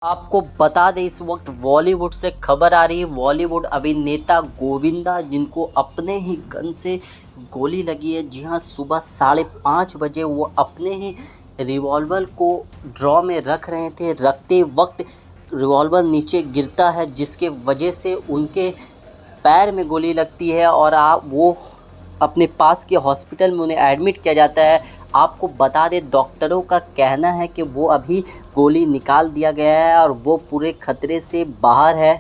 आपको बता दें इस वक्त बॉलीवुड से खबर आ रही है। बॉलीवुड अभिनेता गोविंदा जिनको अपने ही गन से गोली लगी है। जी हां, सुबह 5:30 बजे वो अपने ही रिवॉल्वर को ड्रॉ में रख रहे थे। रखते वक्त रिवॉल्वर नीचे गिरता है जिसके वजह से उनके पैर में गोली लगती है और वो अपने पास के हॉस्पिटल में उन्हें एडमिट किया जाता है। आपको बता दें डॉक्टरों का कहना है कि वो अभी गोली निकाल दिया गया है और वो पूरे खतरे से बाहर है।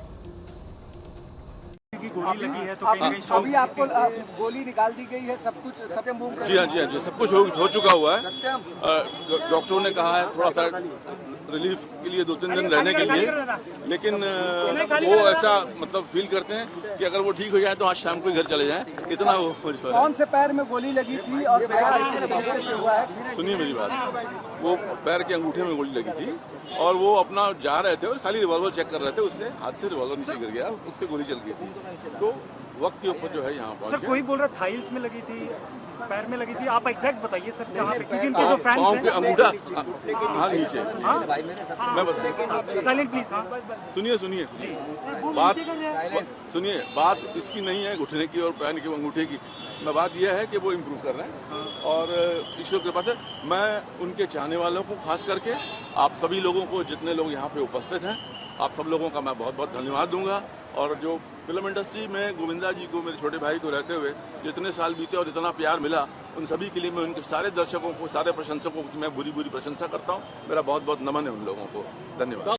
की गोली लगी है तो अभी आपको गोली निकाल दी गई है, सब कुछ जी हाँ, सब कुछ हो चुका हुआ है। डॉक्टरों ने कहा है थोड़ा सा रिलीफ के लिए 2-3 दिन रहने के लिए, लेकिन वो ऐसा मतलब फील करते हैं कि अगर वो ठीक हो जाए तो आज शाम को ही घर चले जाएं, इतना वो। कौन से पैर में गोली लगी थी और क्या हुआ है? सुनिए मेरी बात, वो पैर के अंगूठे में गोली लगी थी और वो अपना जा रहे थे और खाली रिवॉल्वर चेक कर रहे थे, उससे हाथ से रिवॉल्वर नीचे गिर गया, उससे गोली चल गई थी। तो वक्त के ऊपर जो है यहाँ पहुँच गया। कोई बोल रहा थाइल्स में लगी थी, पैर में लगी थी, आप एग्जैक्ट बताइए सर जहाँ पे, क्योंकि इनके जो फैंस हैं पाँव के अंगूठा हाँ नीचे। मैं बताऊँ, साइलेंट प्लीज। सुनिए बात इसकी नहीं है घुटने की और पैर के अंगूठे की। मैं बात यह है कि वो इम्प्रूव कर रहे हैं और ईश्वर के पास है। मैं उनके चाहने वालों को खास करके आप सभी लोगों को, जितने लोग यहाँ पे उपस्थित हैं, आप सब लोगों का मैं बहुत बहुत धन्यवाद दूंगा। और जो फिल्म इंडस्ट्री में गोविंदा जी को, मेरे छोटे भाई को रहते हुए जितने साल बीते और इतना प्यार मिला, उन सभी के लिए मैं उनके सारे दर्शकों को, सारे प्रशंसकों की मैं बुरी प्रशंसा करता हूँ। मेरा बहुत बहुत नमन है उन लोगों को। धन्यवाद।